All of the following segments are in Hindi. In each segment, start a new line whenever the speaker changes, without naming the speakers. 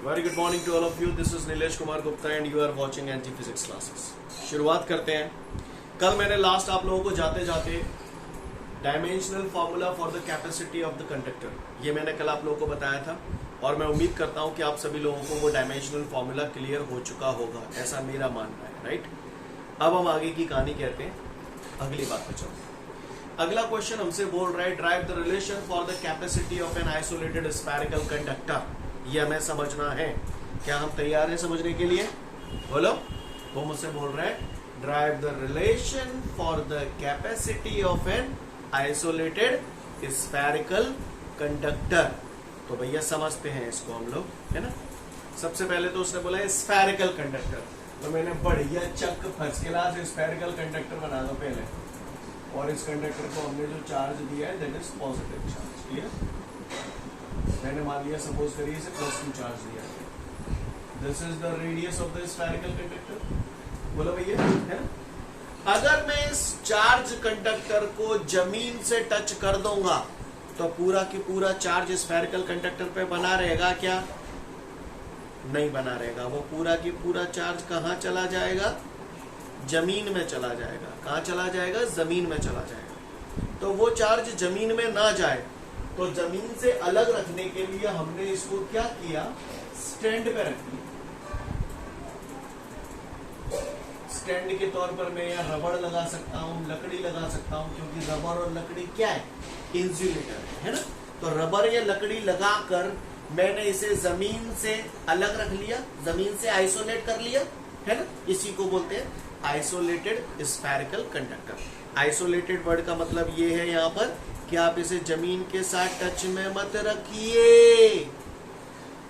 Very good morning to all of you. This is Nilesh Kumar Gupta and you are watching NG physics classes. शुरुआत करते हैं. कल मैंने लास्ट आप लोगों को जाते जाते dimensional formula for the capacity of the conductor ये मैंने कल आप लोगों को बताया था और मैं उम्मीद करता हूं कि आप सभी लोगों को वो डायमेंशनल फॉर्मूला क्लियर हो चुका होगा, ऐसा मेरा मानना है. राइट. अब हम आगे की कहानी कहते हैं, अगली बात पे चलते हैं. अगला क्वेश्चन हमसे बोल रहा है drive the relation for the capacity of an isolated spherical conductor. ये हमें समझना है. क्या हम तैयार हैं समझने के लिए? बोलो. वो मुझसे बोल रहा है drive the relation for the capacity of an isolated spherical conductor. तो भैया समझते हैं इसको हम लोग, है ना. सबसे पहले तो उसने बोला स्फेरिकल कंडक्टर, तो मैंने बढ़िया चक फर्स्ट क्लास स्फेरिकल कंडक्टर बना दो पहले. और इस कंडक्टर को हमने जो चार्ज दिया है that is positive charge. Clear. मैंने मान लिया सपोज करिए इसे +2 चार्ज दिया है. This is the radius of the spherical conductor. बोलो भैया, है ना. अगर मैं इस चार्ज कंडक्टर को जमीन से टच कर दूंगा तो पूरा की पूरा चार्ज स्फेरिकल कंडक्टर पे बना रहेगा क्या? नहीं बना रहेगा. वो पूरा की पूरा चार्ज कहां चला जाएगा? जमीन में चला जाएगा. कहां चला जाएगा? जमीन में चला जाएगा. तो वो चार्ज जमीन में ना जाए तो जमीन से अलग रखने के लिए हमने इसको क्या किया? स्टैंड पे रख दिया. स्टैंड के तौर पर मैं यहाँ रबड़ लगा सकता हूँ, लकड़ी लगा सकता हूँ, क्योंकि रबड़ और लकड़ी क्या है? इंसुलेटर है ना. तो रबड़ या लकड़ी लगाकर मैंने इसे जमीन से अलग रख लिया, जमीन से आइसोलेट कर लिया, है ना. इसी को बोलते हैं isolated spherical conductor. Isolated word का मतलब ये है यहाँ पर कि आप इसे जमीन के साथ टच में मत रखिए.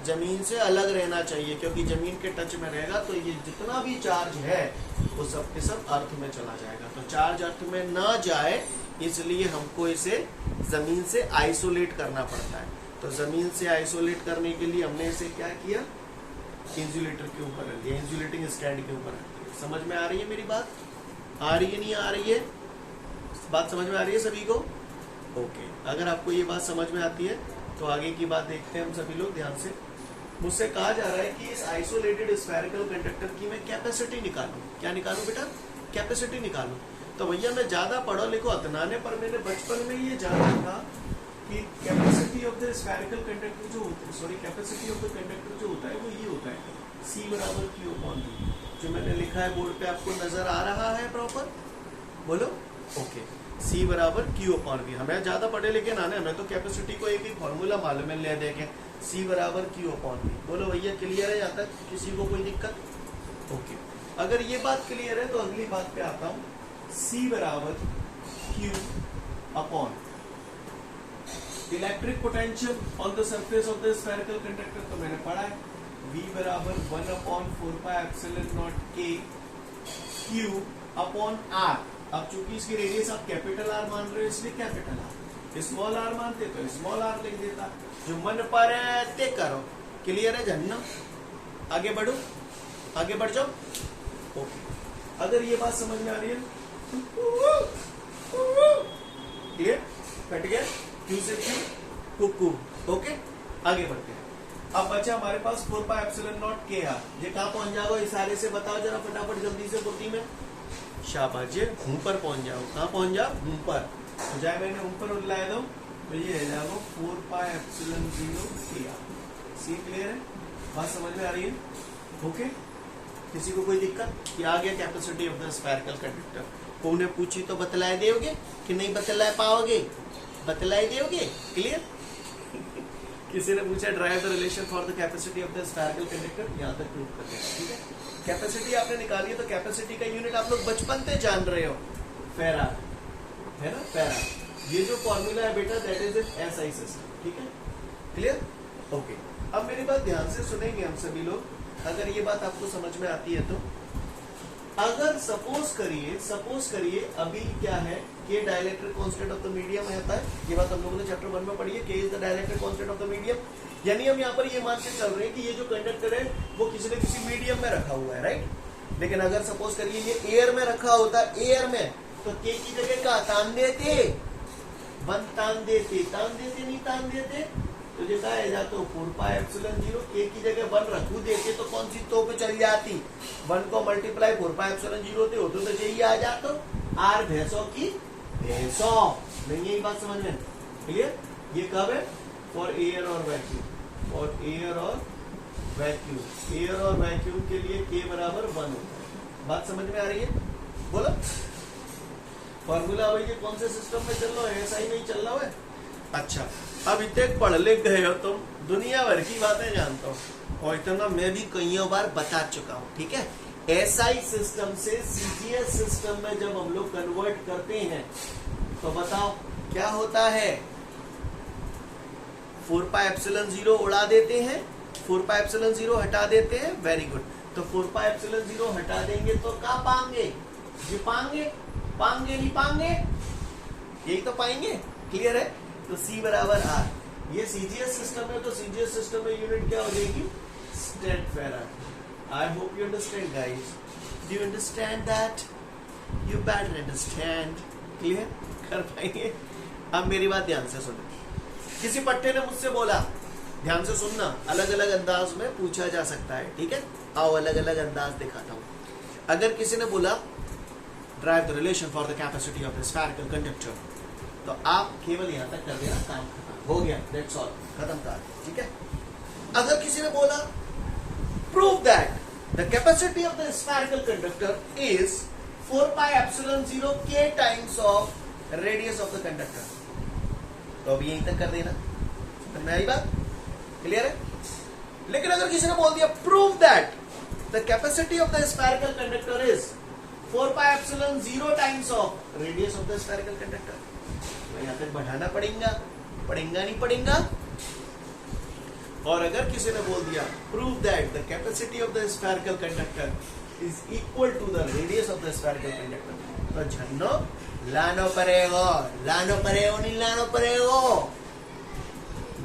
जमीन से अलग रहना चाहिए, क्योंकि जमीन के टच में रहेगा तो ये जितना भी चार्ज है वो सब के सब अर्थ में चला जाएगा. तो चार्ज अर्थ में ना जाए इसलिए हमको इसे जमीन से आइसोलेट करना पड़ता है. तो जमीन से आइसोलेट करने के लिए हमने इसे क्या किया? इंसुलेटर के ऊपर रख दिया, इंसुलेटिंग स्टैंड के ऊपर रख दिया. समझ में आ रही है मेरी बात? आ रही है नहीं आ रही है? बात समझ में आ रही है सभी को? ओके. अगर आपको ये बात समझ में आती है तो आगे की बात देखते हैं हम सभी लोग ध्यान से. मुझसे कहा जा रहा है कि इस आइसोलेटेड स्फेरिकल कंडक्टर की मैं कैपेसिटी निकालूं. क्या निकालूं बेटा? कैपेसिटी निकालूं. तो भैया मैं ज्यादा पढ़ा लिखो अतनाने पर मैंने बचपन में ये जाना था कि capacity of the spherical conductor जो होता है, sorry capacity of the conductor जो होता है वो ये होता है C बराबर Q/V. जो मैंने लिखा है बोर्ड पे आपको नजर आ रहा है प्रॉपर? बोलो. ओके. C बराबर Q/V. हमें ज्यादा पढ़े लिखे ना, हमें तो कैपेसिटी को एक ही फॉर्मूला मालूम है. ले देखें C बराबर Q/V. बोलो भैया क्लियर है यहाँ तक? किसी को कोई दिक्कत? ओके. अगर ये बात क्लियर है तो अगली बात पे आता हूँ. C बराबर Q/V. Electric potential on the surface of the spherical conductor तो मैंने पढ़ा है. V बराबर 1/4πε0 K Q/R. अब चूंकि इसकी रेडियस आप कैपिटल R मान रहे हो इसलिए कैपिटल R. स्मॉल r मानते तो स्मॉल r लिख देता. जो मन पर है ते करो. क्लियर है जन्ना? आगे बढ़ो, आगे बढ़ जाओ. ओके. अगर ये बात समझ में आ रही है क्लियर? कट गया Q से Q कुकू. ओके. आगे बढ़ते हैं. अब बचा हमारे पास 4πε0 KR. ये कहाँ पहुंच जाओगे इशारे से बताओ जरा फटाफट जल्दी से बुद्धि में. शाबाश जी. हूं पर पहुंच जाओ. कहाँ पहुंच जाओ? हूं पर. जाए मैंने हूं पर लाया दो तो ये रह जाएगा 4πε0 KR. सी क्लियर है? बात समझ में आ रही है? ओके. किसी को कोई दिक्कत? कि आ गया capacity of the spherical conductor. कोने पूछी तो बतलाए दोगे कि नहीं बतला पाओगे? बतलाए दोगे. क्लियर. किसी ने पूछा drive the relation for the capacity of the spherical conductor. यहाँ तक प्रूव कर दिया. ठीक है. कैपेसिटी आपने निकाली है तो कैपेसिटी का यूनिट आप लोग बचपन से जान रहे हो. फेराड है ना. फेराड. ये जो फॉर्मूला है बेटा that is an SI system. ठीक है. क्लियर. ओके. अब मेरी बात ध्यान से सुनेंगे हम सभी लोग. अगर ये बात आपको समझ में आती है तो अगर सपोज करिए अभी क्या है K dielectric constant of the medium रहता है. ये बात हम लोगों ने चैप्टर 1 में पढ़ी है. K is the dielectric constant of the medium. यानी हम यहाँ पर ये मान के चल रहे हैं कि ये जो कंडक्टर है वो किसी न किसी मीडियम में रखा हुआ है. राइट. लेकिन अगर सपोज करिए ये एयर में रखा होता, एयर में, तो K की जगह का तान देते, 1 तान देते नहीं तान देते. तुझे कहा है जा तो 4 पाई एप्सिलॉन 0 के की जगह 1 रखू देते तो कौन सी तो पे चल जाती, 1 को मल्टीप्लाई 4 पाई एप्सिलॉन 0 होते होते तो यही आ जाता, आर भैंसों की भैंसों। नहीं यही बात समझ में क्लियर? ये कब है? फॉर एयर और वैक्यूम, और एयर और वैक्यूम, एयर और वैक्यूम के लिए के बराबर 1 होता है। बात समझ में आ रही है? बोलो फॉर्मूला भाई ये कौन से सिस्टम में चल रहा है, ऐसा ही नहीं चल रहा है। अच्छा अब इतने पढ़ लिख गए हो तुम, दुनिया भर की बातें जानता हो और इतना मैं भी कई बार बता चुका हूँ, ठीक है। एसआई सिस्टम से सीजीएस सिस्टम में जब हम लोग कन्वर्ट करते हैं तो बताओ क्या होता है? 4 पाई एप्सिलॉन 0 उड़ा देते हैं, 4 पाई एप्सिलॉन 0 हटा देते हैं, वेरी गुड। तो 4 पाई एप्सिलॉन 0 हटा देंगे तो क्या पाएंगे? ये पाएंगे, पाएंगे नहीं पाएंगे, यही तो पाएंगे, क्लियर है? तो C बराबर R। ये सीजीएस सिस्टम है तो सीजीएस सिस्टम में यूनिट क्या हो जाएगी? State farad. I hope you understand guys, do you understand that? You better understand, clear कर पाएंगे? अब मेरी बात ध्यान से सुनो। किसी पट्टे ने मुझसे बोला, ध्यान से सुनना, अलग अलग अंदाज में पूछा जा सकता है, ठीक है? आओ अलग अलग अंदाज दिखाता हूं। अगर किसी ने बोला drive the relation for the capacity of the spherical conductor, तो आप केवल यहां तक कर देना, काम खत्म हो गया, दैट्स ऑल, खत्म कर, ठीक है? अगर किसी ने बोला prove that the capacity of the spherical conductor is 4 pi epsilon 0 k times of radius of the conductor, तो अभी यहीं तक कर देना, तो मेरी बात क्लियर है? लेकिन अगर किसी ने बोल दिया prove that the capacity of the spherical conductor is 4 pi epsilon 0 times of radius of the spherical conductor, तो यहां तक बढ़ाना पड़ेगा, पड़ेगा नहीं पड़ेगा? और अगर किसी ने बोल दिया prove that the capacity of the spherical conductor is equal to the radius of the spherical conductor, तो झन्नो लानो पड़ेगा, लानो पड़ेगा, नहीं लानो पड़ेगा,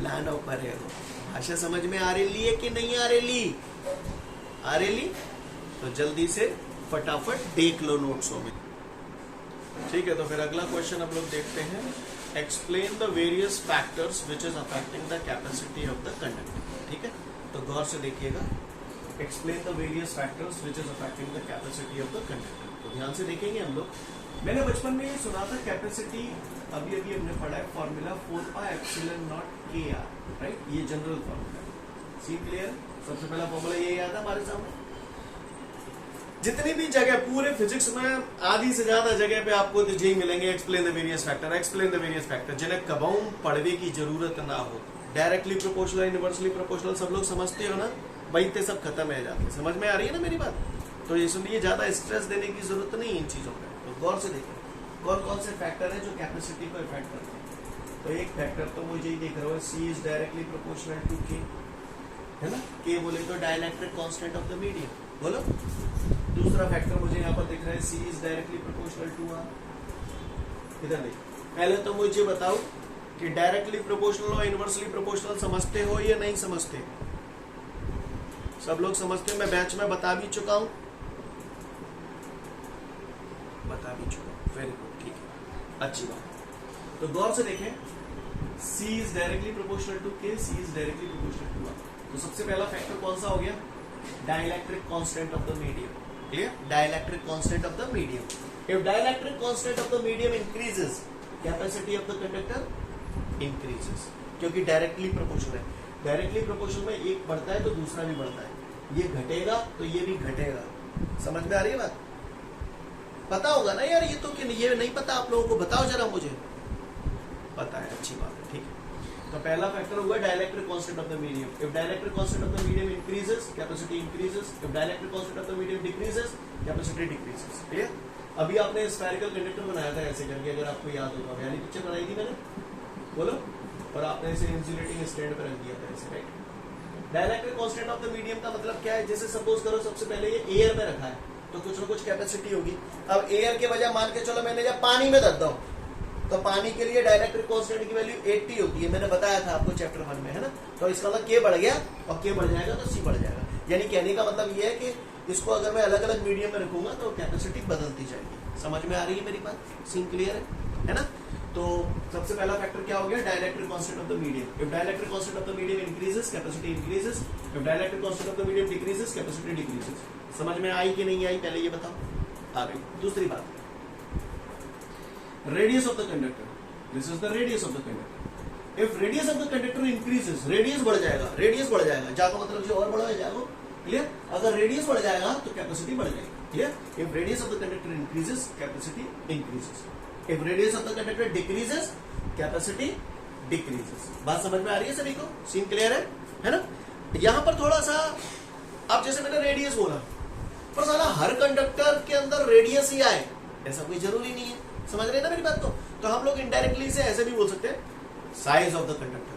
लानो पड़ेगा। भाषा समझ में आ रही है कि नहीं आ रही? आ रही? तो जल्दी से फटाफट देख लो नोट्सों में, ठीक है? तो फिर अगला क्वेश्चन हम लोग देखते हैं, explain the various factors which is affecting the capacity of the conductor, ठीक है? तो गौर से देखिएगा, explain the various factors which is affecting the capacity of the conductor. तो ध्यान से देखेंगे हम लोग। मैंने बचपन में ये सुना था कैपेसिटी, अभी अभी हमने पढ़ा है फॉर्मूला 4 पाई एप्सिलॉन नॉट के आर, राइट? ये जनरल फॉर्मूला, सी क्लियर? सबसे पहला फॉर्मूला यही आता है हमारे सामने। जितनी भी जगह पूरे फिजिक्स में आधी से ज्यादा जगह पे आपको यही मिलेंगे, explain the various factor, explain the various factor, जिन्हें कबाऊ पढ़ने की जरूरत ना हो। डायरेक्टली प्रोपोर्शनल, यूनिवर्सली प्रोपोर्शनल सब लोग समझते हो ना, वही सब खत्म है जाते। समझ में आ रही है ना मेरी बात? तो इसलिए ज्यादा स्ट्रेस देने की जरूरत नहीं इन चीजों पर। तो गौर से देखो कौन कौन से फैक्टर है जो कैपेसिटी को इफेक्ट करते हैं। तो एक फैक्टर तो मुझे ही दिख रहा है, C is directly proportional to K, है ना? के बोले तो dielectric constant of the medium, बोलो। दूसरा फैक्टर मुझे यहाँ पर दिख रहा है, C is directly proportional to R. इधर देखो, पहले तो मुझे बताओ कि डायरेक्टली प्रोपोर्शनल और इनवर्सली प्रोपोर्शनल समझते हो या नहीं समझते? सब लोग समझते हैं, मैं बैच में बता भी चुका हूं, बता भी चुका हूं, वेरी गुड, ठीक है, अच्छी बात। तो गौर से देखें, C is directly proportional to K, C is directly proportional to R। तो सबसे पहला फैक्टर कौन सा हो गया? Dielectric constant of the medium, clear? Dielectric constant of the medium. If dielectric constant of the medium increases, capacity of the conductor increases, क्योंकि डायरेक्टली प्रोपोर्शनल है। डायरेक्टली प्रोपोर्शनल में एक बढ़ता है तो दूसरा भी बढ़ता है, ये घटेगा तो ये भी घटेगा। समझ में आ रही है बात? पता होगा ना यार, ये तो कि ये नहीं पता आप लोगों को, बताओ जरा मुझे। पता है, अच्छी बात है, ठीक है। तो पहला फैक्टर हुआ dielectric constant of the medium. If dielectric constant of the medium increases, capacity increases. If dielectric constant of the medium decreases, capacity decreases, clear? अभी आपने स्फेरिकल कंडक्टर बनाया था ऐसे करके, अगर आपको याद होगा, यानी पिक्चर बनाई थी मैंने, बोलो, और आपने इसे इंसुलेटिंग स्टैंड पर रख दिया था ऐसे, right? Dielectric constant of the medium का मतलब क्या है? जैसे सपोज करो सबसे पहले ये एयर में रखा है तो कुछ ना कुछ कैपेसिटी होगी। अब एयर के बजाय मान के चलो मैंने जब पानी में रख दूं, तो पानी के लिए डाइलेक्ट्रिक कांस्टेंट की वैल्यू 80 होती है, मैंने बताया था आपको चैप्टर 1 में, है ना? तो इसका मतलब के बढ़ गया, और के बढ़ जाएगा तो सी बढ़ जाएगा। यानी कहने का मतलब ये है कि इसको अगर मैं अलग अलग मीडियम में रखूंगा तो कैपेसिटी बदलती जाएगी। समझ में आ रही है मेरी बात? सीन क्लियर है ना? तो सबसे पहला फैक्टर क्या हो गया, dielectric constant of the medium. If dielectric constant of the medium increases, capacity increases. If dielectric constant of the medium decreases, capacity decreases. समझ में आई कि नहीं आई, पहले ये बताओ। आगे दूसरी बात, radius of the conductor, this is the radius of the conductor. If radius of the conductor increases, radius बढ़ जाएगा, रेडियस बढ़ जाएगा, जाको मतलब जो और बड़ा हो जाएगा, क्लियर। अगर रेडियस बढ़ जाएगा तो कैपेसिटी बढ़ जाएगी, clear. If radius of the conductor increases, capacity increases. If radius of the conductor decreases, capacity decreases. बात समझ में आ रही है सभी को, सीन क्लियर है ना। यहां पर थोड़ा सा, अब जैसे मैंने रेडियस बोला, पर साला हर कंडक्टर के अंदर रेडियस ही आए ऐसा कोई जरूरी नहीं है, समझ रहे हैं ना मेरी बात को। तो हम लोग इनडायरेक्टली से ऐसे भी बोल सकते हैं, size of the conductor,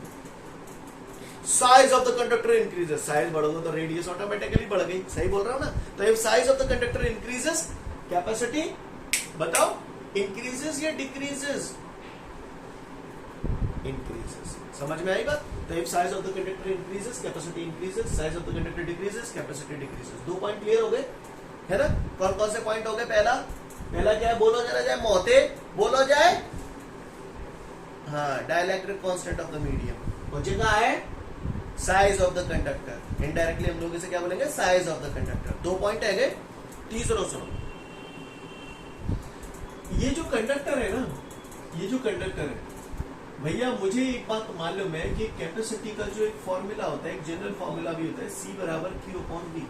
size of the conductor increases, size बढ़ोगे तो रेडियस ऑटोमेटिकली बढ़ गई, सही बोल रहा हूं ना। तो if size of the conductor increases, capacity बताओ इंक्रीजेस या डिक्रीजेस, इंक्रीजेस। समझ में आई बात। तो if size of the conductor increases, capacity increases, size of the conductor decreases, capacity decreases. दो पॉइंट क्लियर हो गए, है ना। कौन कौन से पॉइंट हो गए, पहला क्या है, बोलो जरा जाए मोहते, बोलो जाए, हाँ, dielectric constant of the medium. और जगह है size of the conductor, indirectly हम लोग इसे क्या बोलेंगे, साइज ऑफ द कंडक्टर। दो पॉइंट है गए। तीसरा सुनो, ये जो कंडक्टर है ना, ये जो कंडक्टर है भैया, मुझे एक बात मालूम है कि कैपेसिटी का जो एक फॉर्मूला होता है, एक जनरल फॉर्मूला भी होता है, C बराबर Q अपॉन V।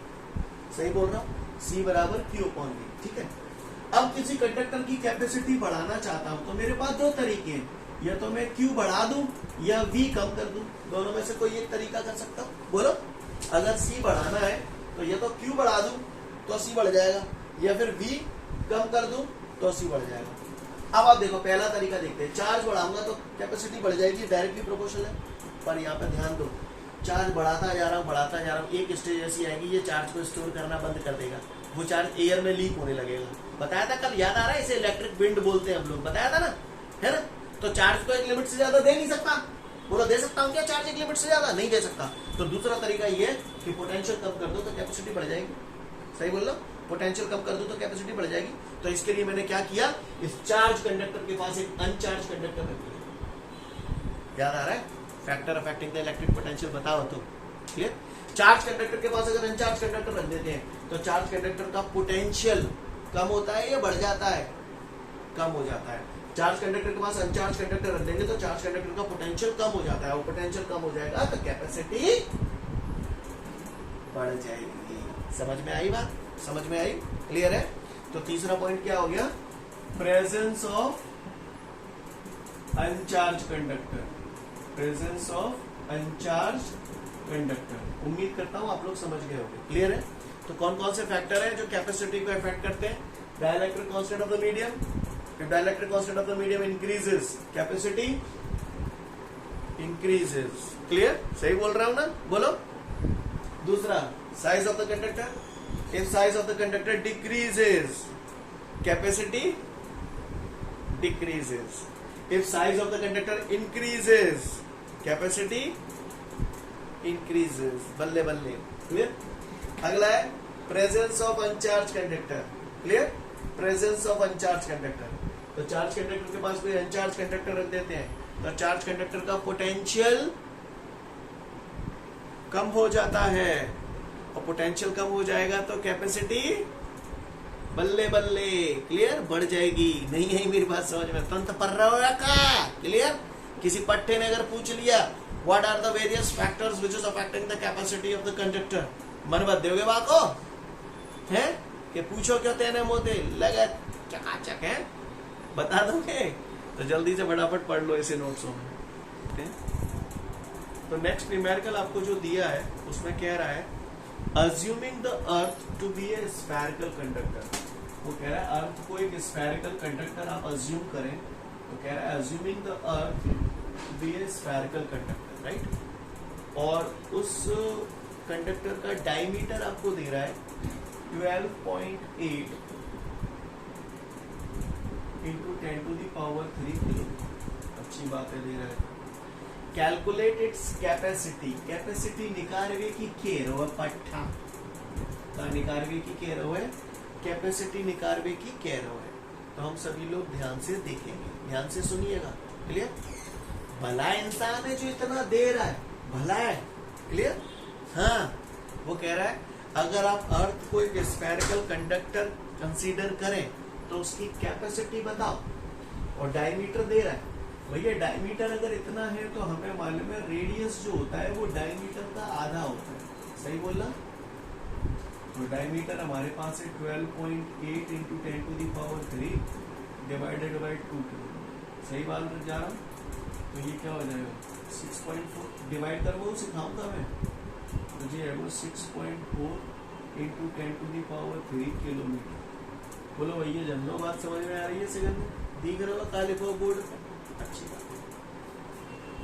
सही बोल रहा हूं, C बराबर Q अपॉन V, ठीक है। अब किसी कंडक्टर की कैपेसिटी बढ़ाना चाहता हूं तो मेरे पास दो तरीके हैं, या तो मैं Q बढ़ा दूं या V कम कर दूं, दोनों में से कोई एक तरीका कर सकता हूं, बोलो। अगर C बढ़ाना है तो या तो Q बढ़ा दूं तो C बढ़ जाएगा, या फिर V कम कर दूं तो C बढ़ जाएगा। अब आप देखो, पहला तरीका देखते हैं, चार्ज बढ़ाऊंगा तो कैपेसिटी बढ़ जाएगी, डायरेक्टली प्रोपोर्शनल है। पर यहाँ पे ध्यान दो, चार्ज बढ़ाता जा रहा हूँ, एक स्टेज ऐसी आएगी ये चार्ज को स्टोर करना बंद कर देगा, वो चार्ज एयर में लीक होने लगेगा। बताया था कल, याद आ रहा है, इसे इलेक्ट्रिक विंड बोलते हैं हम लोग, बताया था ना, है ना। तो चार्ज को एक लिमिट से ज्यादा दे नहीं सकता, बोलो दे सकता हूँ क्या चार्ज एक लिमिट से ज्यादा, नहीं दे सकता। तो दूसरा तरीका ये है कि पोटेंशियल कम कर दो तो कैपेसिटी बढ़ जाएगी, सही बोल रहा हूँ, पोटेंशियल कम कर दो तो कैपेसिटी बढ़ जाएगी। तो इसके लिए मैंने क्या किया, इस चार्ज कंडक्टर के पास एक अनचार्ज कंडक्टर रख दिया। याद आ रहा है, factor affecting the electric potential बताओ तो, क्लियर। चार्ज कंडक्टर के पास अगर अनचार्ज कंडक्टर रख देते हैं तो चार्ज कंडक्टर का पोटेंशियल कम होता है या बढ़ जाता है, कम हो जाता है। चार्ज कंडक्टर के पास अनचार्ज कंडक्टर रख देंगे तो चार्ज कंडक्टर का पोटेंशियल कम हो जाता है, और पोटेंशियल कम हो जाएगा तो कैपेसिटी बढ़ जाएगी। समझ में आई बात, समझ में आई, क्लियर है। तो तीसरा पॉइंट क्या हो गया, presence of अनचार्ज conductor, presence of अनचार्ज conductor. उम्मीद करता हूं आप लोग समझ गए होंगे, क्लियर है। तो कौन कौन से फैक्टर हैं जो कैपेसिटी को अफेक्ट करते हैं, dielectric constant of the medium, if dielectric constant of the medium increases, capacity increases, clear, सही बोल रहा हूं ना, बोलो। दूसरा, size of the conductor, if size of the conductor decreases, capacity decreases. If size of the conductor increases, capacity increases. बल्ले बल्ले, clear। अगला है presence of uncharged conductor, clear, presence of uncharged conductor। तो चार्ज कंडक्टर के पास कोई अनचार्ज कंडक्टर रख देते हैं तो चार्ज कंडक्टर का पोटेंशियल कम हो जाता है, और पोटेंशियल कम हो जाएगा तो कैपेसिटी बल्ले बल्ले, क्लियर, बढ़ जाएगी। नहीं है मेरी बात समझ में, तंत्र पर रहा का, क्लियर। किसी पट्टे ने अगर पूछ लिया what are the various factors which is affecting the capacity of the conductor, मन बत दोगे बा को, है कि पूछो क्यों तेने मोते लगा चकाचक है, बता दोगे। तो जल्दी से फटाफट पढ़ लो इसे नोट्सों में, ठीक है। तो नेक्स्ट न्यूमेरिकल आपको जो दिया है उसमें कह रहा है assuming the earth to be a spherical conductor, वो कह रहा है अर्थ को एक स्फेरिकल कंडक्टर आप अज्यूम करें, तो कह रहा है assuming the earth to be a spherical conductor, right. और उस कंडक्टर का डायमीटर आपको दे रहा है 12.8 into 10 to the power 3 kilo, अच्छी बात है, दे रहा है। कैलकुलेट इट्स कैपेसिटी, कैपेसिटी निकारवे की केरो है पट्टा का, निकारवे की केरो है, कैपेसिटी निकारवे की केरो है। तो हम सभी लोग ध्यान से देखेंगे, ध्यान से सुनिएगा। क्लियर? भला इंसान है जो इतना दे रहा है, भला है। क्लियर? हाँ, वो कह रहा है अगर आप अर्थ को एक स्फेरिकल कंडक्टर कंसीडर करें तो उसकी कैपेसिटी बताओ, और डायमीटर दे रहा है। भैया डायमीटर अगर इतना है तो हमें मालूम है रेडियस जो होता है वो डायमीटर का आधा होता है। सही बोला? तो डायमीटर हमारे पास है 12.8 इंटू 10⁻³ डिवाइडेड बाई 2 किलोमीटर। सही बात जा रहा हूँ? तो ये क्या हो जाएगा 6.4 डिवाइड कर वो सिखाऊंगा मैं, तो ये है वो 6.4 इंटू 10⁻³ किलोमीटर। बोलो भैया जन्नो बात समझ में आ रही है? सेकंड दिख रहा होगा काले को बोर्ड पे। अच्छी बात।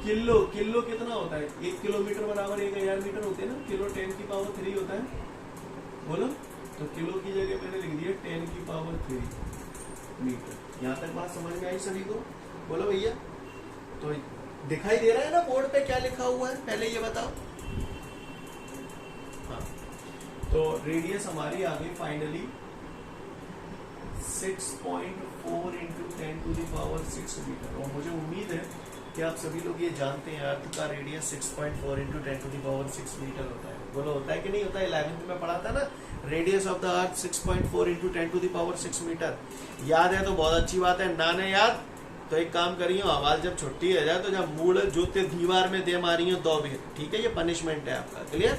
किलो, किलो कितना होता है? 1 किलोमीटर बराबर 1000 मीटर होते हैं ना। किलो 10⁻³ होता है। बोलो, तो किलो की जगह मैंने लिख दिया 10⁻³ मीटर। यहाँ तक बात समझ में आई सभी को? बोलो भैया। तो दिखाई दे रहा है ना बोर्ड पे क्या लिखा हुआ है, पहले ये बताओ। हाँ, तो रेडियस हमारी आ गई फाइनली 6.4 इंटू 10⁻⁶ मीटर। और मुझे उम्मीद है कि आप सभी लोग ये जानते हैं अर्थ का रेडियस 6.4 इंटू 10⁻⁶ मीटर होता है। बोलो होता है कि नहीं होता है? 11th में पढ़ा था ना, radius of the earth 6.4 into 10⁻⁶ metre. याद है तो बहुत अच्छी बात है, ना नहीं याद तो एक काम करिए, आवाज जब छुट्टी हो जाए तो जब मूड जूते दीवार में दे मारी हो तो भी, ठीक है? ये पनिशमेंट है आपका। क्लियर?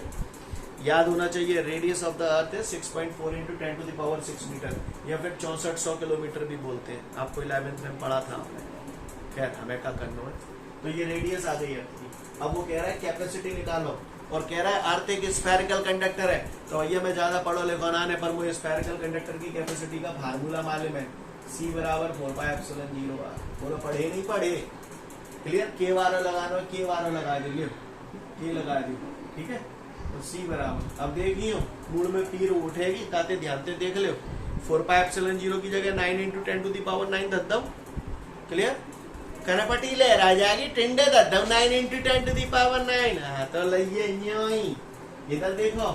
याद होना चाहिए रेडियस ऑफ द अर्थ है 6.4 इंटू 10⁻⁶ मीटर, या फिर 6400 किलोमीटर भी बोलते हैं। आपको 11th में पढ़ा था हमने। खैर हमें क्या करना है। तो ये रेडियस आ गई अर्थ की। अब वो कह रहा है कैपेसिटी निकालो, और कह रहा है अर्थ एक स्फेरिकल कंडक्टर है। तो भैया मैं ज्यादा पढ़ो लिखो ना पर मुझे स्फेरिकल कंडक्टर की कैपेसिटी का फार्मूला मालूम है, C बराबर 4πε0r। बोलो पढ़े नहीं पढ़े? क्लियर? के वारो लगाना, के वारो लगा दीजिए, के लगा दी, ठीक है? तो C बराबर, अब देखियो मूड में पीर उठेगी, ताते ध्यान से देख लो। 4πε0 की जगह 9 इंटू 10⁻⁹ धर दो। क्लियर? कनपटी लहरा जाएगी, टिंडे धर दो 9 इंटू 10⁻⁹। हाँ तो लइए इधर देखो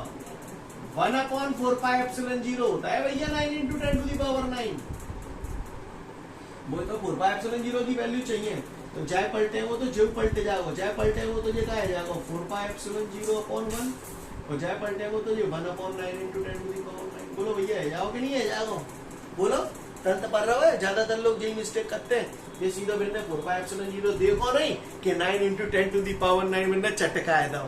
1/4πε0 होता है भैया 9 इंटू 10⁻⁹। वो तो 4πε0 की वैल्यू चाहिए, तो जाए पलटे वो तो जो पलटे जाओ, जाए पलटे वो तो ये कहा जाएगा 4πε0/1, और जाए पलटे वो तो ये 1/9 इंटू 10⁻⁹। बोलो भैया है जाओ कि नहीं है जाओ? बोलो तंत्र पढ़ रहा है। ज्यादातर लोग यही मिस्टेक करते हैं, ये सीधा बिरने 4πε0 देखो नहीं कि 9 इंटू 10⁻⁹ बिरने चटकाए दो।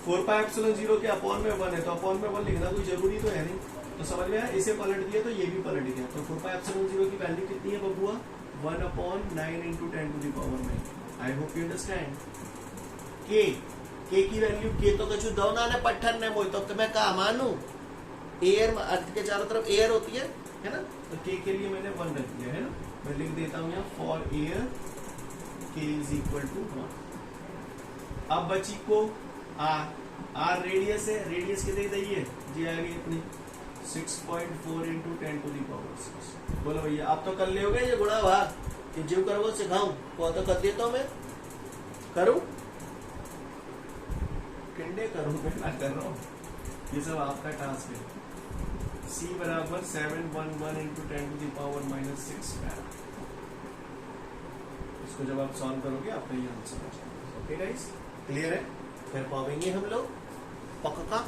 4πε0 के अपॉन में 1 है, तो अपॉन में 1 लिखना कोई जरूरी तो है नहीं। तो समझ में आया? इसे पलट दिया तो ये भी पलट गया। तो 4πε0 की वैल्यू कितनी है बबुआ? 1/9 into 10⁻⁹। I hope you understand. के की वैल्यू के तो कछु दो ना पट्ठन ने मोई तो मैं कहा मानू एयर, अर्थ के चारों तरफ एयर होती है ना? तो के लिए मैंने 1 रख दिया है ना। मैं लिख देता हूँ यहाँ फॉर एयर के इज इक्वल टू 1। अब बची को आर रेडियस है, रेडियस कितनी दी जी आ गई अपनी 6.4 इंटू 10⁻⁶। बोलो भैया आप तो कर लोगे ये गुणा भाग कि जो करो सिखाऊं को तो कर देता हूं मैं, करूं किंडे करूं मैं ना कर रहा हूं, ये सब आपका टास्क है। C बराबर 711 इंटू 10⁻⁻⁶। इसको जब आप सॉल्व करोगे आपका ये आंसर आ जाएगा। ओके गाइस, क्लियर है? फिर पाएंगे हम लोग पक्का।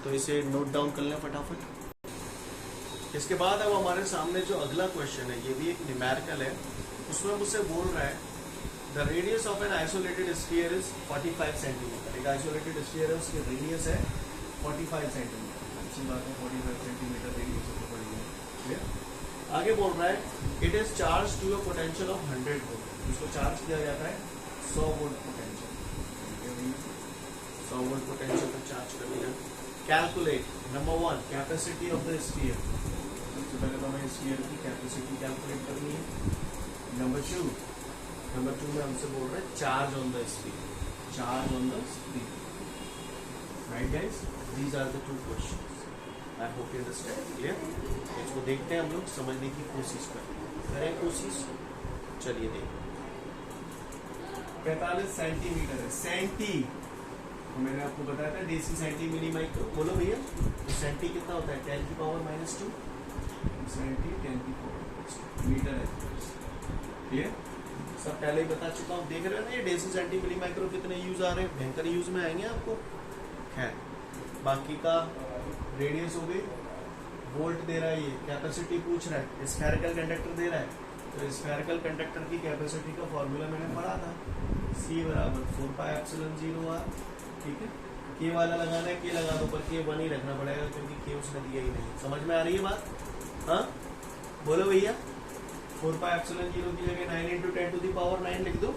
तो इसे नोट डाउन कर लें फटाफट। इसके बाद अब हमारे सामने जो अगला क्वेश्चन है ये भी एक न्यूमेरिकल है। उसमें मुझसे बोल रहा है the radius of an isolated sphere is 45 centimetre. एक आइसोलेटेड स्फीयर है, उसकी रेडियस है 45 सेंटीमीटर। अच्छी बात है, 45 सेंटीमीटर रेडियस तो बड़ी है। आगे बोल रहा है it is charge to a potential of 100 volt. इसको चार्ज किया जाता है 100 वोल्ट पोटेंशियल। 100 वोल्ट पोटेंशियल पर चार्ज कर दिया। Calculate number 1 capacity of the sphere. सबसे पहले तो हमें स्फीयर की कैपेसिटी कैलकुलेट करनी है। नंबर 2 में हमसे बोल रहे हैं charge on the sphere, charge on the sphere. Right guys, these are the 2 questions. I hope you understand. Clear? इसको देखते हैं हम लोग, समझने की कोशिश करें कोशिश। चलिए देखिए 45 सेंटीमीटर है। सेंटी तो मैंने आपको बताया था डेसी सेंटी मिली माइक्रो, बोलो भैया। तो सेंटी कितना होता है 10 की पावर -2, सेंटी 10 की पावर -2 मीटर है। ये सब पहले ही बता चुका हूँ, देख रहे हो ना ये डेसी सेंटी मिली माइक्रो कितने यूज आ रहे हैं, भयंकर यूज में आएंगे आपको। खैर बाकी का रेडियस हो गई, वोल्ट दे रहा है, ये कैपेसिटी पूछ रहा है, स्फेरिकल कंडक्टर दे रहा है। तो स्फेरिकल कंडक्टर की कैपेसिटी का फॉर्मूला मैंने पढ़ा था, C बराबर 4πε0r। ठीक है, के वाला लगाना है के लगा दो, पर के 1 ही रखना पड़ेगा क्योंकि के उसने दिया ही नहीं। समझ में आ रही है बात? हाँ बोलो भैया। 4πε0 की जगह 9 × 10⁹ लिख दो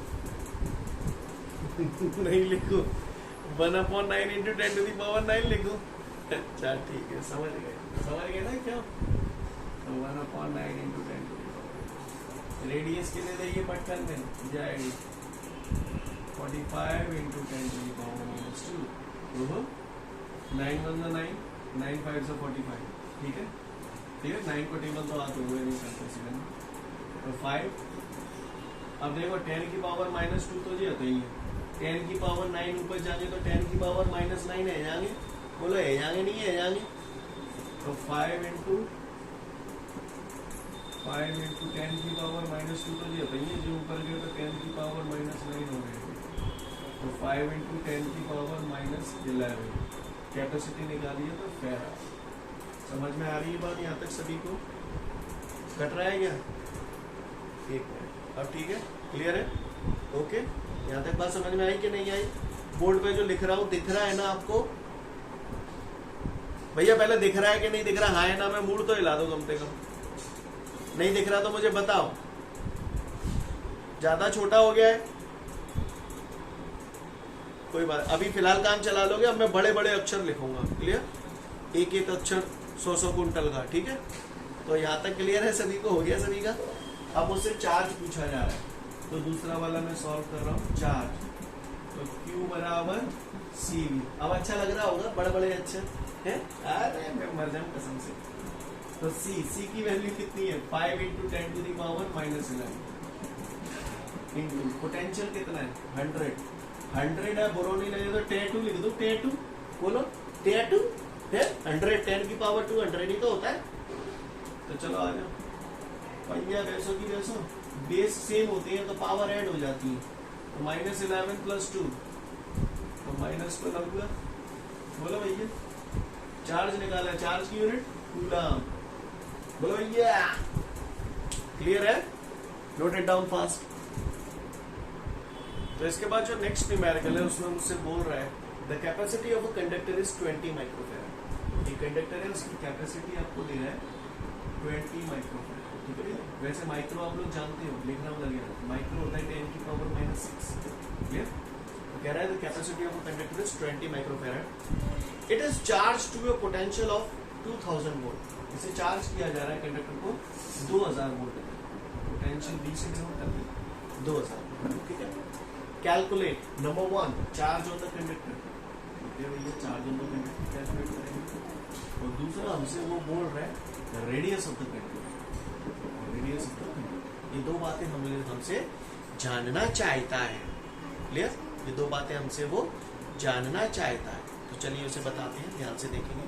नहीं लिखो, 1/9 × 10⁹ लिख दो। अच्छा ठीक है, समझ गए ना क्या? तो 1/9 × 10⁹ रेडियस कितने देंगे पटकन में जाएगी 45 × 10⁻²। 9 1 9, 9 5 45। ठीक है, 9 को टेबल तो आप हुए नहीं करते। तो 5, अब देखो 10 की पावर -2 तो जी होता ही है। 10 की पावर 9 ऊपर जाएंगे तो 10 की पावर -9 है जाएंगे, बोलो है जाएंगे नहीं है जाएंगे। तो 5 × 10 की पावर -2 तो ये होता ही है, जो ऊपर गए तो 10 की पावर -9 हो गए। तो 5 × 10 की पावर -11 कैपेसिटी निकाली है तो फेरा। समझ में आ रही है बात यहाँ तक सभी को? कट रहा है क्या? एक मिनट, अब ठीक है, क्लियर है? ओके, यहाँ तक बात समझ में आई कि नहीं आई? बोर्ड पे जो लिख रहा हूँ दिख रहा है ना आपको भैया? पहले दिख रहा है कि नहीं दिख रहा? हाँ है ना? मैं मूड तो हिला दो कम से कम। नहीं दिख रहा तो मुझे बताओ, ज्यादा छोटा हो गया है? कोई बात, अभी फिलहाल काम चला लोगे, अब मैं बड़े बड़े अक्षर लिखूंगा। क्लियर? एक एक अक्षर 100 कुंटल का। ठीक है, तो यहाँ तक क्लियर है सभी को? हो गया सभी का? अब मुझसे चार्ज पूछा जा रहा है, तो दूसरा वाला मैं सॉल्व कर रहा हूँ, चार्ज। तो Q बराबर CV। अब अच्छा लग रहा होगा, बड़े बड़े अक्षर है। अरे मैं मर जाऊं कसम से। तो C की वैल्यू कितनी है? 5 × 10⁻11 इंटू पोटेंशियल कितना है 100 है। बोरोनी लगे तो टेटू लिख दो, टेटू बोलो, टेटू है 100, 10 की पावर 200 ही तो होता है। तो चलो आ जाओ, पहिया वैसों की वैसों बेस सेम होती है तो पावर ऐड हो जाती है। तो -11 + 2 तो -12 हुआ। बोलो भैया, चार्ज निकाला, चार्ज की यूनिट कूलम। बोलो भैया, क्लियर है? Note it down fast. तो इसके बाद जो नेक्स्ट न्यूमेरिकल है उसमें मुझसे बोल रहा है the capacity of a conductor is 20 microfarad. ये कंडक्टर है, उसकी कैपेसिटी आपको दे रहा है 20 माइक्रोफैराड। ठीक है, वैसे माइक्रो आप लोग जानते हो, लिखना लगेगा। माइक्रो होता है 10 की पावर -6। क्लियर? तो कह रहा है the capacity of a conductor is 20 microfarad. It is charge to a potential of 2000 volt. इसे चार्ज किया जा रहा है कंडक्टर को 2000 वोल्ट, पोटेंशियल B से डिनोट करते हैं 2000। ठीक है, calculate number 1 charge on the conductor. ठीक है भैया, charge on the conductor calculate करेंगे। और दूसरा हमसे वो बोल रहा है radius of the conductor, radius of the conductor. ये दो बातें हमसे जानना चाहता है। क्लियर? ये दो बातें हमसे वो जानना चाहता है। तो चलिए उसे बताते हैं, ध्यान से देखेंगे।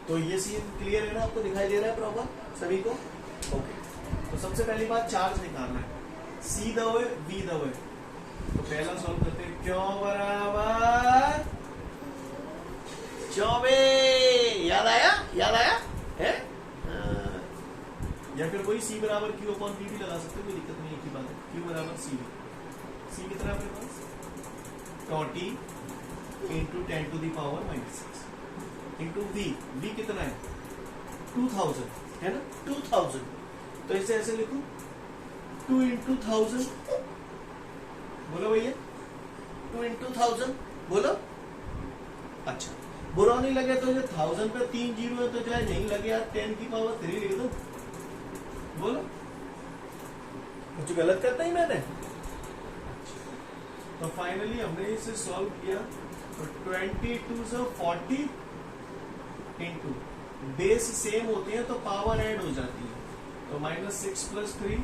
तो ये सीन क्लियर है ना? आपको दिखाई दे रहा है प्रॉपर सभी को? ओके, तो सबसे पहली बात चार्ज निकालना है। C दवे V दवे, तो पहला सॉल्व करते हैं। क्यों बराबर 24। याद आया? याद आया है? या फिर वही C बराबर Q/V भी लगा सकते हो, कोई दिक्कत नहीं, एक ही बात है। Q बराबर CV। C कितना है अपने पास? 20 × 10⁻⁻6 इंटू V कितना है? 2000 है ना? 2000। तो इसे ऐसे लिखो 2 × 1000। बोलो भैया, 2 × 1000 बोलो। अच्छा, बुरा नहीं लगे तो ये 1000 पे 3 जीरो है तो चाहे नहीं लगे यार 10 की पावर 3 लिख दो। बोलो, कुछ गलत करता ही मैंने? तो फाइनली हमने इसे सॉल्व किया। तो 22 से 40 इंटू बेस सेम होती है तो पावर ऐड हो जाती है, तो -6 + 3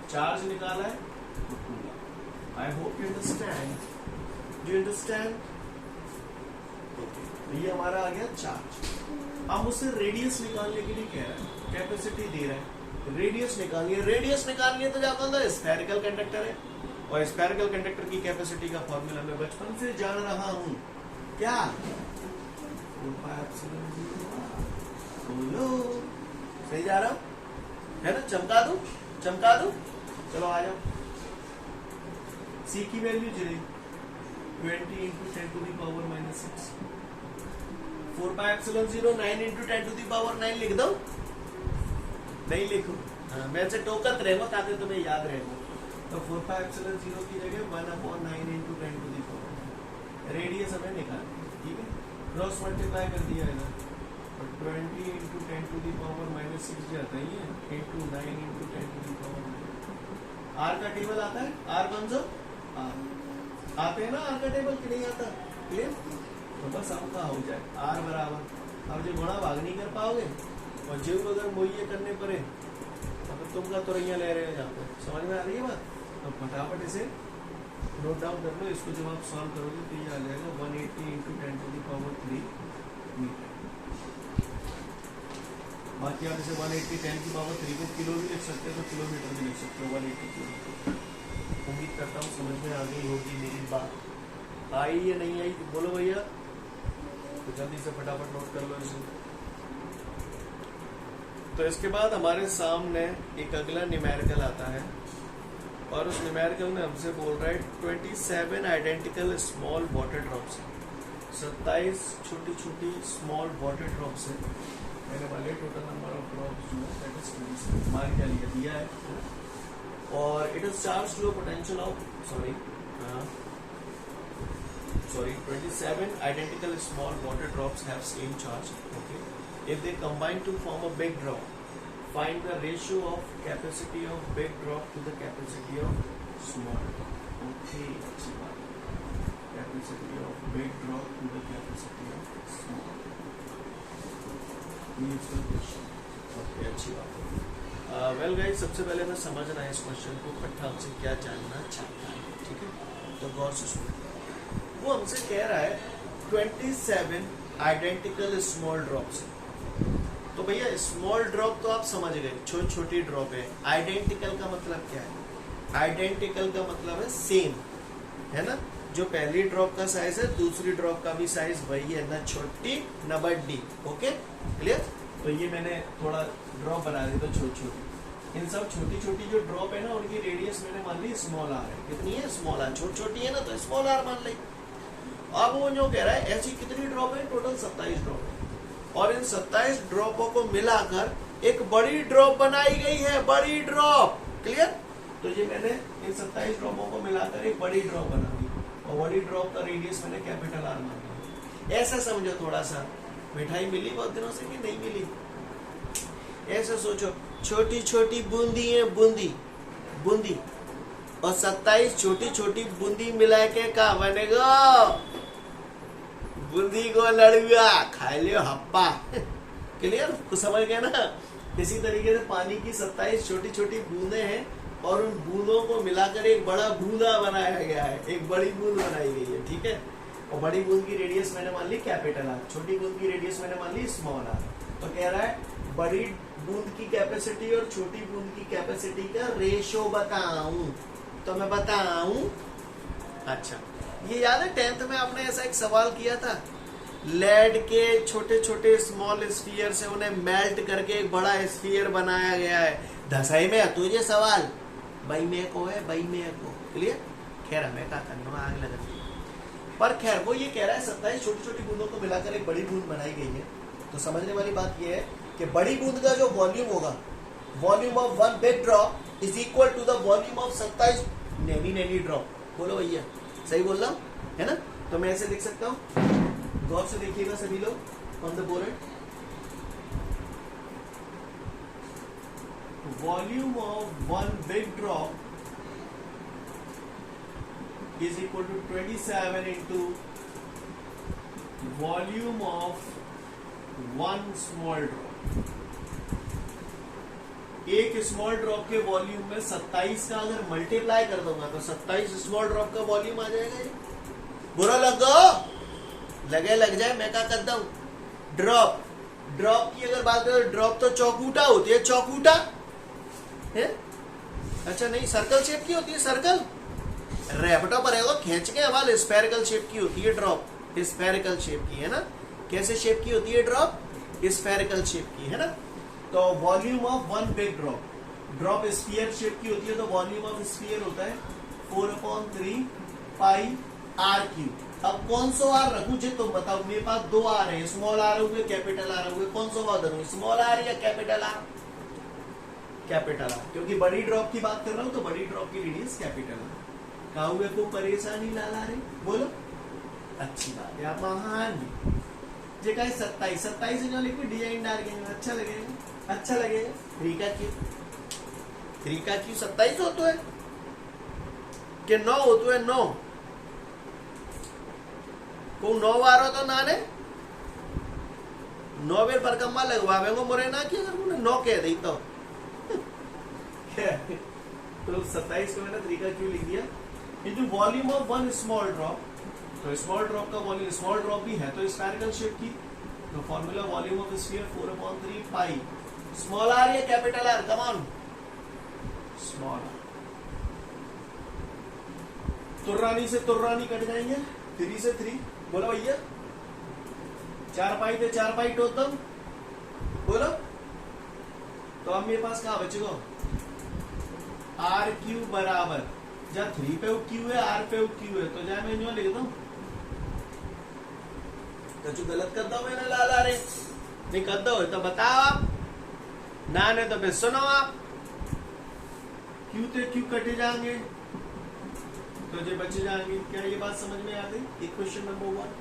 चार्ज निकाला है तो coulomb. I hope you understand, do you understand? Okay, ये हमारा आ गया चार्ज। अब मुझसे रेडियस निकालने के लिए कह रहा है, कैपेसिटी दे रहा है, रेडियस निकालनी है। रेडियस निकालनी है तो जाता हूँ स्फेरिकल कंडक्टर है, और स्फेरिकल कंडक्टर की कैपेसिटी का फॉर्मूला मैं बचपन से जान रहा हूँ, क्या? बोलो, सही जा रहा हूँ है ना? चमका दो, चमका दो, चलो आ जाओ। सी की वैल्यू चलेगी 20 into 10 to the power minus 6, 4 pi epsilon 0 9 into 10 to the power 9 लिख दो, नहीं लिखो, हाँ, मैं से टोकत रहेगा ताकि तुम्हें याद रहेगा। तो 4 पाई एप्सिलॉन 0 की जगह 1/9 into 10 to the power, radius हमें निकालना, ठीक है? क्रॉस मल्टीप्लाई कर दिया इधर, और 20 into 10 to the power minus 6 जाता ही है, into 9 into 10 to the power. R का टेबल आता है, आर बन जाओ, आते हैं ना आर का टेबल कि नहीं आता? क्लियर? तो बस आपका हो जाए आर बराबर, अब जो गुणा भाग नहीं कर पाओगे और जो अगर मोइये करने पड़े तो तुम का तुरैया ले रहे हो यहाँ पे, समझ में आ रही है बात? तो फटाफट इसे नोट डाउन कर लो, इसको जब आप सॉल्व करोगे तो ये आ जाएगा 180 into 10 to the power 3 metre. बाकी आप इसे 180 10 की पावर 3 को किलो भी लिख सकते हो, तो किलोमीटर भी लिख सकते हो, 180 किलोमीटर। उम्मीद करता हूँ समझ में आ गई होगी मेरी बात। आई या नहीं आई बोलो भैया, तो जल्दी से फटाफट नोट कर लो इसे। तो इसके बाद हमारे सामने एक अगला न्यूमेरिकल आता है, और उस न्यूमेरिकल में हमसे बोल रहा है 27 आइडेंटिकल स्मॉल वाटर ड्रॉप्स, 27 छोटी छोटी स्मॉल वाटर ड्रॉप्स है मैंने वाले, टोटल नंबर ऑफ ड्रॉप्स जो है दैट इज 27, मान क्या लिया दिया है, और it is charge to a potential of sorry 27 identical small water drops have same charge, okay? If they combine to form a big drop, find the ratio of capacity of big drop to the capacity of small drop, okay? अच्छी बात, capacity of big drop to the capacity of small drop, ये इसका क्वेश्चन, ओके अच्छी बात है। वेल गाइस, सबसे पहले मैं समझना है इस क्वेश्चन को, पट्टा हमसे क्या जानना चाहता है, ठीक है? तो गौर से सुनो, वो हमसे कह रहा है 27 आइडेंटिकल स्मॉल ड्रॉप्स। तो भैया स्मॉल ड्रॉप तो आप समझ गए, छोटी छोटी ड्रॉप है। आइडेंटिकल का मतलब क्या है? आइडेंटिकल का मतलब है सेम, है ना? जो पहली ड्रॉप का साइज है दूसरी ड्रॉप का भी साइज वही है, ना छोटी ना बड़ी, ओके क्लियर? तो ये मैंने थोड़ा ड्रॉप बना दी तो छोटी छोटी, इन सब छोटी छोटी जो ड्रॉप है ना उनकी रेडियस मैंने मान ली स्मॉल आर है। कितनी है? Small r. छोटी छोटी है ना तो स्मॉल आर मान ली। अब वो जो कह रहा है ऐसी कितनी ड्रॉप है? टोटल 27 ड्रॉप है, और इन 27 ड्रॉपों को मिलाकर एक बड़ी ड्रॉप बनाई गई है, बड़ी ड्रॉप, क्लियर? तो ये मैंने इन 27 ड्रॉपों को मिलाकर एक बड़ी ड्रॉप बना दी, और बड़ी ड्रॉप का रेडियस मैंने कैपिटल आर मान लिया। ऐसा समझो, थोड़ा सा मिठाई मिली बहुत दिनों से कि नहीं मिली? ऐसा सोचो, छोटी छोटी बूंदी है, बूंदी बूंदी, और 27 छोटी छोटी बूंदी मिला के क्या बनेगा? बूंदी को लड़ुआ, खा लियो हप्पा, क्लियर? कुछ समझ गए ना? इसी तरीके से पानी की 27 छोटी छोटी बूंदे हैं, और उन बूंदों को मिलाकर एक बड़ा बूंदा बनाया गया है, एक बड़ी बूंद बनाई गई है, ठीक है? और बड़ी बूंद की रेडियस मैंने मान ली कैपिटल आर, छोटी बूंद की रेडियस मैंने मान ली स्मॉल आर। तो कह रहा है बड़ी बूंद की कैपेसिटी और छोटी बूंद की कैपेसिटी का रेशो बताऊं, तो मैं बताऊं। अच्छा, ये याद है 10th में आपने ऐसा एक सवाल किया था, लेड के छोटे छोटे स्मॉल स्फीयर से उन्हें मेल्ट करके एक बड़ा स्फीयर बनाया गया है। दसई में तुझे सवाल भाई में को है, भाई में को, क्लियर? खैर हमें क्या करना, आग लगा। पर खैर वो ये कह रहा है 27 छोटी छोटी बूंदों को मिलाकर एक बड़ी बूंद बनाई गई है। तो समझने वाली बात ये है कि बड़ी बूंद का जो वॉल्यूम होगा, volume of one big drop is equal to the volume of 27 नैनी नैनी ड्रॉप। बोलो भैया, सही बोल रहा हूँ, है ना? तो मैं ऐसे लिख सकता हूँ, गौर से देखिएगा सभी लोग on the board. Volume of one big drop is equal to 27 into volume of one small drop, एक स्मॉल ड्रॉप के वॉल्यूम में 27 का अगर मल्टीप्लाई कर दूंगा तो 27 स्मॉल ड्रॉप का वॉल्यूम आ जाएगा। ये बुरा लग जाए, मैं क्या करता हूं, ड्रॉप की अगर बात करें, ड्रॉप तो चौकूटा होती है, चौकूटा है, अच्छा नहीं, सर्कल शेप की होती है, सर्कल रैपटो पर है वो खींच के हवाल, स्फेरिकल शेप की होती है ड्रॉप, स्फेरिकल शेप की है ना। कैसे शेप की होती है ड्रॉप? स्फेरिकल शेप की है ना। तो volume of one big drop sphere shape की होती है, तो वॉल्यूम ऑफ स्फीयर होता है 4/3 पाई आर क्यूब। अब कौन सा आर रखूं जी तुम बताओ, मेरे पास दो आर है, स्मॉल आर हुए कैपिटल आर हुए, कौन सा आर धरूं, स्मॉल आर या कैपिटल आर? कैपिटल आर, क्योंकि बड़ी ड्रॉप की बात कर रहा हूं तो बड़ी ड्रॉप की रेडियस कैपिटल आर। कहा हुए को परेशानी लाला रे, बोलो अच्छी बात है, महान जे का 27 जो लिखिए डिजाइन डाल के अच्छा लगेगा। 3 का क्यू 27 होतो है कि 9 होतो है, 9 को 9 वारो तो ना ने 9 बेर पर कम्मा लगवावेंगो मोरे ना कि अगर मुझे 9 कह दी तो तो 27 को मैंने 3 का क्यू लिख दिया into volume of one small drop. तो स्मॉल ड्रॉप का वॉल्यूम, स्मॉल ड्रॉप भी है तो स्फेरिकल शेप की, तो formula volume of sphere 4/3 pi small R या capital R, come on small R. तुर्रानी से तुर्रानी कट जाएंगे, 3 से 3, बोलो भैया 4 पाई थे 4 पाई टोटल, बोलो। तो अब मेरे पास कहा बचेगा आर क्यू बराबर, जहाँ 3 पे क्यू है आर पे क्यू है, तो जहाँ मैं जो लिख दूं तो जो गलत करता हूं मैंने लाला रे, नहीं करता हो तो बताओ आप, ना नहीं तो फिर सुनो आप। क्यू ते क्यू कटे जाएंगे तो जो बचे जाएंगे। क्या ये बात समझ में आ गई? क्वेश्चन नंबर 1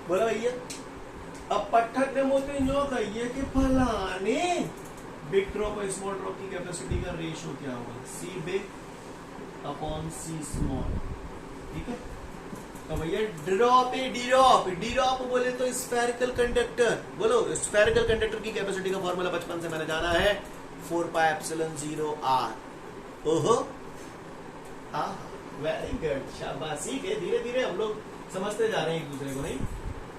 बोला भैया। अब पट्ठक ने मोते जो कहिए कि फलाने बिग ड्रॉप और स्मॉल ड्रॉप की कैपेसिटी का रेशियो क्या होगा, सी बिग अपॉन सी स्मॉल, ठीक है। तो भैया डी-ड्रॉप बोले तो स्फेरिकल कंडक्टर, बोलो स्फेरिकल कंडक्टर की कैपेसिटी का फॉर्मूला बचपन से मैंने जाना है 4πε0 r। ओहो हाँ, वेरी गुड, शाबाशी है, धीरे धीरे हम लोग समझते जा रहे हैं एक दूसरे को, नहीं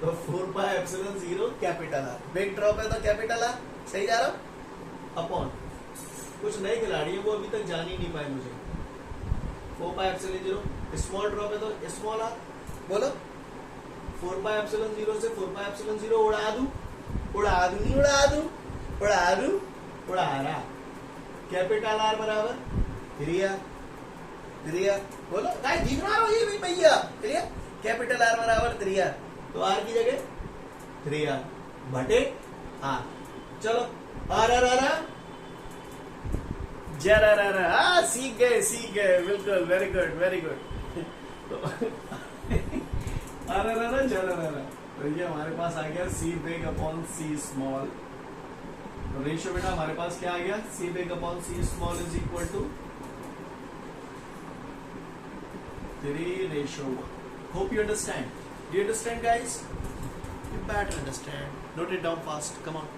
तो 4πε0 कैपिटल आर, बिग ड्रॉप है तो कैपिटल आर, सही जा रहा हूं। अपॉन कुछ नए खिलाड़ी है वो अभी तक जान ही नहीं पाए मुझे, 4πε0 स्मॉल ड्रॉप है तो स्मॉल आर, बोलो 4πε0 से 4πε0 उड़ा दूं नहीं उड़ा दूं, उड़ा रहा। कैपिटल आर बराबर 3r, बोलो गाइस दिख रहा हो ये भी भैया, क्लियर। कैपिटल आर बराबर 3r, तो आर की जगह 3r बटे आर। चलो आर जरा सीख गए बिल्कुल, वेरी गुड तो ये हमारे पास आ गया C big upon C small. तो रेशियो बेटा हमारे पास क्या आ गया, C big upon C small is equal to 3:1। Hope you understand. Do you understand guys? You better understand, note it down fast, come on.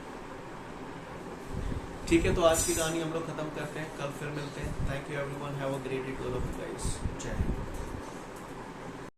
ठीक है, तो आज की कहानी हम लोग खत्म करते हैं, कल फिर मिलते हैं। Thank you everyone, have a great day to all of you guys, जय हिंद।